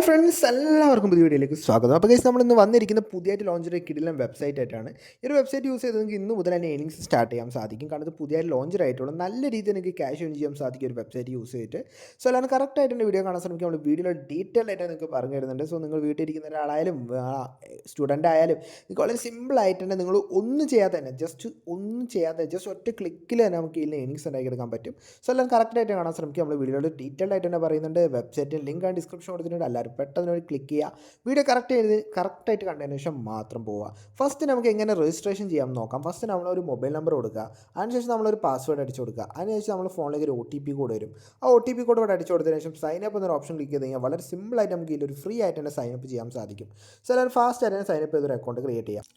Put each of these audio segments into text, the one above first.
Hi friends, എല്ലാവർക്കും പുതിയ വീഡിയോയിലേക്ക് സ്വാഗതം. അപ്പോൾ ഗൈസ്, നമ്മളിന്ന് വന്നിരിക്കുന്ന പുതിയതായിട്ട് ലോഞ്ച് ചെയ്ത കിടിലൻ വെബ്സൈറ്റ് ആയിട്ടാണ്. ഈ ഒരു വെബ്സൈറ്റ് യൂസ് ചെയ്ത് നിങ്ങൾക്ക് ഇന്ന് മുതൽ തന്നെ ഏണിങ്സ് സ്റ്റാർട്ട് ചെയ്യാൻ സാധിക്കും. കാരണം ഇത് പുതിയതായിട്ട് ലോഞ്ച് ആയിട്ടുള്ള നല്ല രീതിയിൽ നിങ്ങൾക്ക് ക്യാഷ് ഏൺ ചെയ്യാൻ സാധിക്കും ഒരു വെബ്സൈറ്റ് യൂസ് ചെയ്തിട്ട്. സോ എല്ലാവരും കറക്റ്റായിട്ട് എൻ്റെ വീഡിയോ കാണാൻ ശ്രമിക്കുക. നമ്മൾ വീഡിയോയിൽ ഡീറ്റെയിൽ ആയിട്ട് നിങ്ങൾക്ക് പറഞ്ഞു തരുന്നുണ്ട്. സോ നിങ്ങൾ വീട്ടിലിരിക്കുന്ന ഒരാളായാലും സ്റ്റുഡൻ്റ് ആയാലും നിങ്ങൾക്ക് വളരെ സിമ്പിളായിട്ട് തന്നെ നിങ്ങൾ ഒന്നും ചെയ്യാതെ തന്നെ ജസ്റ്റ് ഒറ്റ ക്ലിക്കിൽ തന്നെ നമുക്ക് ഇതിൽ ഏണിങ്സ് ഉണ്ടാക്കിയെടുക്കാൻ പറ്റും. സോ എല്ലാം കറക്റ്റായിട്ട് കാണാൻ ശ്രമിക്കുക. നമ്മൾ വീഡിയോയിൽ ഡീറ്റെയിൽ ആയിട്ട് തന്നെ പറയുന്നുണ്ട്. വെബ്സൈറ്റിൻ്റെ ലിങ്ക് ആൻഡ് ഡിസ്ക്രിപ്ഷൻ കൊടുത്തിട്ടുണ്ട്. എല്ലാവരും പെട്ടെന്ന് ഒരു ക്ലിക്ക് ചെയ്യുക. വീഡിയോ കറക്റ്റായിട്ട് കണ്ടതിന് ശേഷം മാത്രം പോവുക. ഫസ്റ്റ് നമുക്ക് എങ്ങനെ രജിസ്ട്രേഷൻ ചെയ്യാൻ നോക്കാം. ഫസ്റ്റ് നമ്മളൊരു മൊബൈൽ നമ്പർ കൊടുക്കുക. അതിനുശേഷം നമ്മളൊരു പാസ്വേഡ് അടിച്ചു കൊടുക്കുക. അതിനുശേഷം നമ്മൾ ഫോണിലേക്ക് ഒരു OTP കോഡ് വരും. ആ OTP കോഡ് ഇവിടെ അടിച്ചു കൊടുത്തതിന് ശേഷം സൈൻ അപ്പ് എന്നൊരു ഓപ്ഷൻ ക്ലിക്ക് ചെയ്ത് കഴിഞ്ഞാൽ വളരെ സിമ്പിളായിട്ട് നമുക്ക് ഇതിലൊരു ഫ്രീ ആയിട്ട് തന്നെ സൈൻ അപ്പ് ചെയ്യാൻ സാധിക്കും. സോ എല്ലാവരും ഫാസ്റ്റ് ആയിട്ട് തന്നെ സൈൻ അപ്പ് ചെയ്തൊരു അക്കൗണ്ട് ക്രിയേറ്റ് ചെയ്യാം.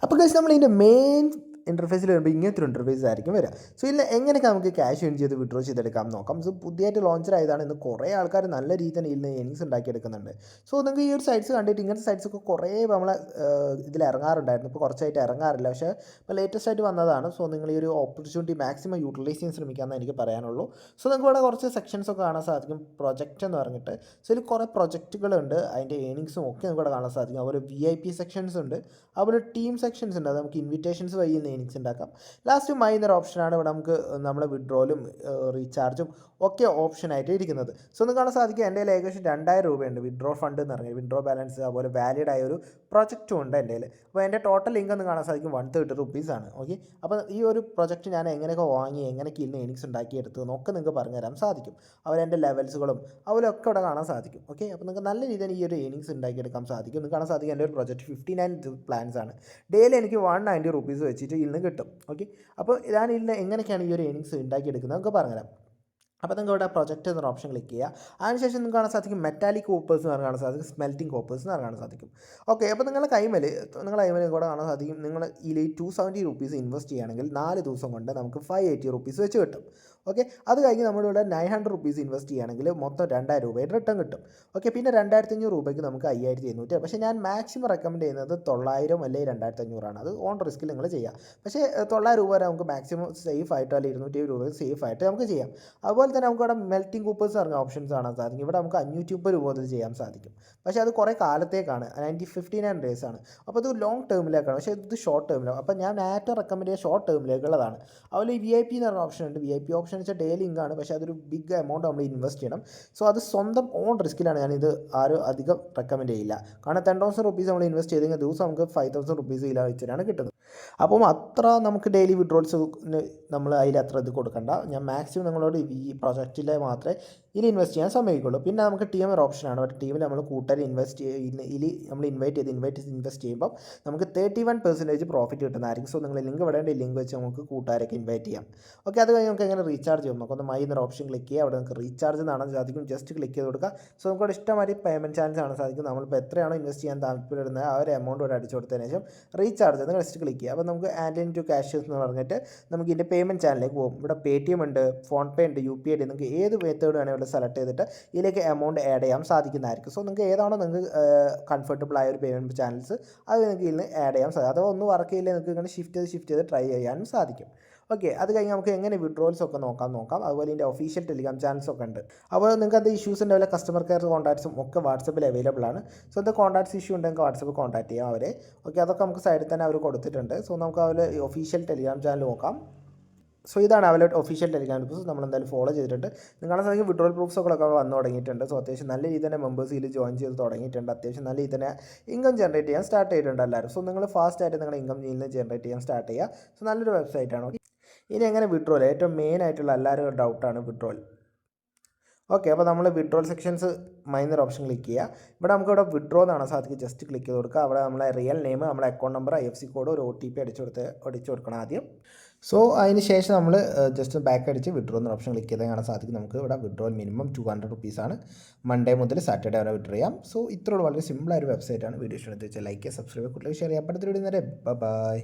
അപ്പോൾ ഗൈസ്, നമ്മൾ ഇതിൻ്റെ മെയിൻ ഇൻ്റർഫേസിൽ വരുമ്പോൾ ഇങ്ങനത്തെ ഒരു ഇൻ്റർഫേസ് ആയിരിക്കും വരിക. സോ ഇതിൽ എങ്ങനെയൊക്കെ നമുക്ക് ക്യാഷ് ഏൺ ചെയ്ത് വിഡ്രോ ചെയ്തെടുക്കാം നോക്കാം. സോ പുതിയതായിട്ട് ലോഞ്ചർ ആയതാണ്. ഇന്ന് കുറേ ആൾക്കാർ നല്ല രീതിയിൽ തന്നെ ഇതിൽ ഏണിങ്സ് ഉണ്ടാക്കിയെടുക്കുന്നുണ്ട്. സോ നിങ്ങൾക്ക് ഈ ഒരു സൈറ്റ്സ് കണ്ടിട്ട് ഇങ്ങനത്തെ സൈറ്റ്സൊക്കെ കുറേ നമ്മളെ ഇതിൽ ഇറങ്ങാറുണ്ടായിരുന്നു. ഇപ്പോൾ കുറച്ചായിട്ട് ഇറങ്ങാറില്ല, പക്ഷേ ഇപ്പോൾ ലേറ്റസ്റ്റ് ആയിട്ട് വന്നതാണ്. സോ നിങ്ങൾ ഈ ഒരു ഓപ്പർച്യൂണിറ്റി മാക്സിമം യൂട്ടിലൈസ് ചെയ്യാൻ ശ്രമിക്കാമെന്ന് എനിക്ക് പറയാനുള്ളൂ. സോ നിങ്ങൾക്ക് ഇവിടെ കുറച്ച് സെക്ഷൻസ് ഒക്കെ കാണാൻ സാധിക്കും. പ്രൊജക്റ്റ് എന്ന് പറഞ്ഞിട്ട്, സോ ഇതിൽ കുറേ പ്രൊജക്റ്റുകളുണ്ട്. അതിൻ്റെ ഏണിങ്സും ഒക്കെ നമുക്ക് ഇവിടെ കാണാൻ സാധിക്കും. അതുപോലെ VIP സെക്ഷൻസ് ഉണ്ട്, അതുപോലെ ടീം സെക്ഷൻസ് ഉണ്ട്. അത് നമുക്ക് ഇൻവിറ്റേഷൻസ് വഴി ഏണിങ്സ് ഉണ്ടാക്കാം. ലാസ്റ്റ് മൈ എന്നൊരു ഓപ്ഷനാണ് ഇവിടെ നമുക്ക് നമ്മളെ വിഡ്രോലും റീചാർജും ഒക്കെ ഓപ്ഷനായിട്ട് ഇരിക്കുന്നത്. സോ ഒന്ന് കാണാൻ സാധിക്കും എൻ്റെ കയ്യിൽ ഏകദേശം 2000 രൂപയുണ്ട് വിഡ്രോ ഫണ്ട് എന്ന് പറഞ്ഞാൽ വിഡ്രോ ബാലൻസ്. അതുപോലെ വാലിഡ് ആയ ഒരു പ്രൊജക്റ്റും ഉണ്ട് എൻ്റെ കയ്യിൽ. അപ്പോൾ എൻ്റെ ടോട്ടൽ ഇൻകം ഒന്ന് കാണാൻ സാധിക്കും 130 റുപ്പീസാണ്. ഓക്കെ, അപ്പോൾ ഈ ഒരു പ്രൊജക്റ്റ് ഞാൻ എങ്ങനെയൊക്കെ വാങ്ങി എങ്ങനെയൊക്കെ ഇന്ന് ഏണിങ്സ് ഉണ്ടാക്കിയെടുത്ത് എന്നൊക്കെ നിങ്ങൾക്ക് പറഞ്ഞുതരാൻ സാധിക്കും. അതുപോലെ എൻ്റെ ലെവൽസുകളും അതുപോലെയൊക്കെ ഇവിടെ കാണാൻ സാധിക്കും. ഓക്കെ, അപ്പോൾ നിങ്ങൾക്ക് നല്ല രീതിയിൽ ഈ ഒരു ഏണിങ്സ് ഉണ്ടാക്കിയെടുക്കാൻ സാധിക്കും. നിങ്ങൾക്ക് കാണാൻ സാധിക്കും എൻ്റെ ഒരു പ്രൊജക്റ്റ് 59 പ്ലാൻസ് ആണ്. ഡെയിലി എനിക്ക് 190 റുപ്പീസ് വെച്ചിട്ട് ഇന്ന് കിട്ടും. ഓക്കെ, അപ്പോൾ ഞാൻ ഇതിൽ എങ്ങനെയൊക്കെയാണ് ഈ ഒരു ഏണിങ്സ് ഉണ്ടാക്കിയെടുക്കുന്നത് നമുക്ക് പറഞ്ഞുതരാം. അപ്പോൾ നിങ്ങൾക്ക് ഇവിടെ പ്രൊജക്റ്റ് എന്നൊരു ഓപ്ഷൻ ക്ലിക്ക് ചെയ്യുക. അതിനുശേഷം നിങ്ങൾക്ക് കാണാൻ സാധിക്കും മെറ്റാലിക് കോപ്പേഴ്സ് എന്ന് കാണാൻ സാധിക്കും, സ്മെൽറ്റിംഗ് കോപ്പേഴ്സ് എന്ന് കാണാൻ സാധിക്കും. ഓക്കെ, അപ്പോൾ നിങ്ങളുടെ കൈമേൽ കൂടെ കാണാൻ സാധിക്കും. നിങ്ങൾ ഇതിൽ 270 റുപ്പീസ് ഇൻവെസ്റ്റ് ചെയ്യുകയാണെങ്കിൽ 4 ദിവസം കൊണ്ട് നമുക്ക് 580 റുപ്പീസ് വെച്ച് കിട്ടും. ഓക്കെ, അത് കഴിഞ്ഞ് നമ്മളിവിടെ 900 റുപ്പീസ് ഇൻവെസ്റ്റ് ചെയ്യുകയാണെങ്കിൽ മൊത്തം 2000 രൂപയുടെ റിട്ടേൺ കിട്ടും. ഓക്കെ, പിന്നെ 2500 രൂപയ്ക്ക് നമുക്ക് 5700. പക്ഷേ ഞാൻ മാക്സിമം റെക്കമെൻഡ് ചെയ്യുന്നത് 900 അല്ലെങ്കിൽ 2500 ആണ്. അത് ഓൺ റിസ്കിൽ നിങ്ങൾ ചെയ്യാം. പക്ഷേ 900 രൂപ വരെ നമുക്ക് മാക്സിമം സേഫ് ആയിട്ടോ അല്ലെങ്കിൽ 270 രൂപ സേഫ് ആയിട്ട് നമുക്ക് ചെയ്യാം. അതുപോലെ തന്നെ നമുക്ക് ഇവിടെ മെൽറ്റിംഗ് കൂപ്പേഴ്സ് പറഞ്ഞ ഓപ്ഷൻസ് കാണാൻ സാധിക്കും. ഇവിടെ നമുക്ക് 530 രൂപ മുതൽ ചെയ്യാൻ സാധിക്കും. പക്ഷേ അത് കുറേ കാലത്തേക്കാണ്, 59 ഡേയ്സ് ആണ്. അപ്പോൾ ഇത് ലോങ് ടേമിലേക്കാണ്, പക്ഷേ ഇത് ഷോർട്ട് ടേമിലാണ്. അപ്പോൾ ഞാൻ ഏറ്റവും റെക്കമെൻഡ് ചെയ്യുക ഷോർട്ട് ടേമിലേക്കുള്ളതാണ്. അതുപോലെ VIP എന്ന് പറഞ്ഞ ഓപ്ഷൻ ഉണ്ട്. VIP ഓപ്ഷൻ വെച്ചാൽ ഡെയിലി ഇൻകാണ്, പക്ഷേ അതൊരു ബിഗ് എമൗണ്ട് നമ്മൾ ഇൻവെസ്റ്റ് ചെയ്യണം. സോ അത് സ്വന്തം ഓൺ റിസ്കിലാണ്. ഞാനിത് ആരും അധികം റെക്കമെൻഡ് ചെയ്യില്ല. കാരണം 10,000 റുപ്പീസ് നമ്മൾ ഇൻവെസ്റ്റ് ചെയ്തെങ്കിൽ ദിവസം നമുക്ക് 5,000 റുപ്പീസ് ഇതിൽ വെച്ചിട്ടാണ് കിട്ടുന്നത്. അപ്പം അത്ര നമുക്ക് ഡെയിലി വിഡ്രോൾസ് നമ്മൾ അതിൽ അത്ര ഇത് കൊടുക്കണ്ട. ഞാൻ മാക്സിമം നിങ്ങളോട് ഈ പ്രൊജക്റ്റിൽ മാത്രമേ ഇതിൽ ഇൻവെസ്റ്റ് ചെയ്യാൻ സമയക്കുള്ളൂ. പിന്നെ നമുക്ക് ടീം ഒരു ഓപ്ഷനാണ്. ഒരു ടീമിൽ നമ്മൾ കൂട്ടുകാർ ഇതിൽ നമ്മൾ ഇൻവെസ്റ്റ് ചെയ്യുമ്പോൾ നമുക്ക് 31% പ്രോഫിറ്റ് കിട്ടുന്നതായിരിക്കും. സോ നിങ്ങൾ ലിങ്ക് ഇവിടെ ലിങ്ക് വെച്ച് നമുക്ക് കൂട്ടുകാരൊക്കെ ഇൻവൈറ്റ് ചെയ്യാം. ഓക്കെ, അത് കഴിഞ്ഞ് നമുക്ക് എങ്ങനെ റീചാർജ് ചെയ്യാം നമുക്ക് ഒന്ന് മൈ എന്നൊരു ഓപ്ഷൻ ക്ലിക്ക് ചെയ്യുക. അവിടെ നമുക്ക് റീചാർജ് കാണാൻ സാധിക്കും. ജസ്റ്റ് ക്ലിക്ക് ചെയ്ത് കൊടുക്കുക. സോ നമുക്ക് ഇഷ്ടമാതിരി പേയ്മെൻറ്റ് ചാൻസ് കാണാൻ സാധിക്കും. നമ്മളിപ്പോൾ എത്രയാണോ ഇൻവെസ്റ്റ് ചെയ്യാൻ താല്പര്യപ്പെടുന്നത് ആ ഒരു എമൗണ്ട് ഇവിടെ അടിച്ചു കൊടുത്തതിന് ശേഷം റീചാർജ് എന്ന് ജസ്റ്റ് ക്ലിക്ക് ചെയ്യുക. അപ്പോൾ നമുക്ക് ആൻഡ് ടു ക്യാഷ് എന്ന് പറഞ്ഞിട്ട് നമുക്ക് ഇതിൻ്റെ പേയ്മെൻറ്റ് ചാനലിലേക്ക് പോകും. ഇവിടെ Paytm ഉണ്ട്, ഫോൺപേ ഉണ്ട്, UPI ഉണ്ട്. നിങ്ങൾക്ക് ഏത് മെത്തേഡ് വേണമെങ്കിൽ ഇവിടെ സെലക്ട് ചെയ്തിട്ട് ഇതിലേക്ക് എമൗണ്ട് ആഡ് ചെയ്യാൻ സാധിക്കുന്നതായിരിക്കും. സോ നിങ്ങൾക്ക് ഏതാണോ നിങ്ങൾക്ക് കംഫർട്ടബിൾ ആയ ഒരു പേയ്മെൻറ്റ് ചാനൽസ് അത് നിങ്ങൾക്ക് ഇതിൽ ആഡ് ചെയ്യാൻ സാധിക്കും. അതോ ഒന്നും വർക്ക് ചെയ്യില്ല, നിങ്ങൾക്ക് ഇങ്ങനെ ഷിഫ്റ്റ് ചെയ്ത് ട്രൈ ചെയ്യാനും സാധിക്കും. ഓക്കെ, അത് കഴിഞ്ഞ് നമുക്ക് എങ്ങനെ വിഡ്രോൾസ് ഒക്കെ നോക്കാം. അതുപോലെ ഇതിൻ്റെ ഒഫീഷ്യൽ ടെലിഗ്രാം ചാനൽസ് ഒക്കെ ഉണ്ട്. അപ്പോൾ നിങ്ങൾക്ക് അത് ഇഷ്യൂസ് ഉണ്ടാവില്ല. കസ്റ്റമർ കെയർ കോൺടാക്ട്സും ഒക്കെ വാട്സപ്പിൽ അവൈലബിൾ ആണ്. സോ അത് കോൺടാക്ട്സ് ഇഷ്യൂ ഉണ്ടെങ്കിൽ വാട്സപ്പ് കോൺടാക്ട് ചെയ്യാം അവരെ. ഓക്കെ, അതൊക്കെ നമുക്ക് സൈഡിൽ തന്നെ അവർ കൊടുത്തിട്ടുണ്ട്. സോ നമുക്ക് അവരെ ഒഫീഷ്യൽ ടെലിഗ്രാം ചാനൽ നോക്കാം. സോ ഇതാണ് അവരുടെ ഒഫീഷ്യൽ ടെലിഗ്രാം ഗ്രൂപ്പ്സ്. നമ്മൾ എന്തായാലും ഫോളോ ചെയ്തിട്ടുണ്ട്. നിങ്ങളെ സാധിക്കും വിഡ്രോൾ പ്രൂഫ്സൊക്കെ വന്ന് തുടങ്ങിയിട്ടുണ്ട്. സോ അത്യാവശ്യം നല്ല രീതിയിൽ തന്നെ മെമ്പേഴ്സ് ഇതിൽ ജോയിൻ ചെയ്ത് തുടങ്ങിയിട്ടുണ്ട്. അത്യാവശ്യം നല്ല രീതിയിൽ തന്നെ ഇൻകം ജനറേറ്റ് ചെയ്യാൻ സ്റ്റാർട്ട് ചെയ്തിട്ടുണ്ട് എല്ലാവരും. സോ നിങ്ങൾ ഫാസ്റ്റ് ആയിട്ട് നിങ്ങളുടെ ഇൻകം ഇതിൽ നിന്ന് ജനറേറ്റ് ചെയ്യാൻ സ്റ്റാർട്ട് ചെയ്യുക. സോ നല്ലൊരു വെബ്സൈറ്റാണ്. ഓക്കെ, ഇനി എങ്ങനെ വിഡ്രോൾ, ഏറ്റവും മെയിൻ ആയിട്ടുള്ള എല്ലാവരും ഡൗട്ടാണ് വിഡ്രോൾ. ഓക്കെ, അപ്പോൾ നമ്മൾ withdrawal sections minor option click ചെയ്യുക. ഇവിടെ നമുക്ക് ഇവിടെ വിഡ്രോ എന്നാണ് സാധിക്കും. ജസ്റ്റ് ക്ലിക്ക് ചെയ്ത് കൊടുക്കുക. അവിടെ നമ്മളെ റിയൽ നെയിം, നമ്മളെ അക്കൗണ്ട് നമ്പർ, IFSC കോഡ്, ഒരു OTP അടിച്ചു കൊടുക്കണം ആദ്യം. സോ അതിന് ശേഷം നമ്മൾ ജസ്റ്റ് ബാക്ക് അടിച്ച് വിഡ്രോ എന്ന ഓപ്ഷൻ ക്ലിക്ക് ചെയ്താൽ കാണാൻ സാധിക്കും. നമുക്ക് ഇവിടെ വിഡ്രോൽ മിനിമം 200 റുപ്പീസാണ്. മൺഡേ മുതൽ സാറ്റർഡേ വരെ വിഡ്രോ ചെയ്യാം. സോ ഇത്രയുള്ള വളരെ സിമ്പിളായ ഒരു വെബ്സൈറ്റാണ്. വീഡിയോ ഇഷ്ടമെന്ന് വെച്ചാൽ ലൈക്ക് ചെയ്യുക, സബ്സ്ക്രൈബ് ചെയ്യുക, കൂടുതൽ ഷെയർ ചെയ്യുക. അടുത്ത വീഡിയോ നേരെ ബൈ.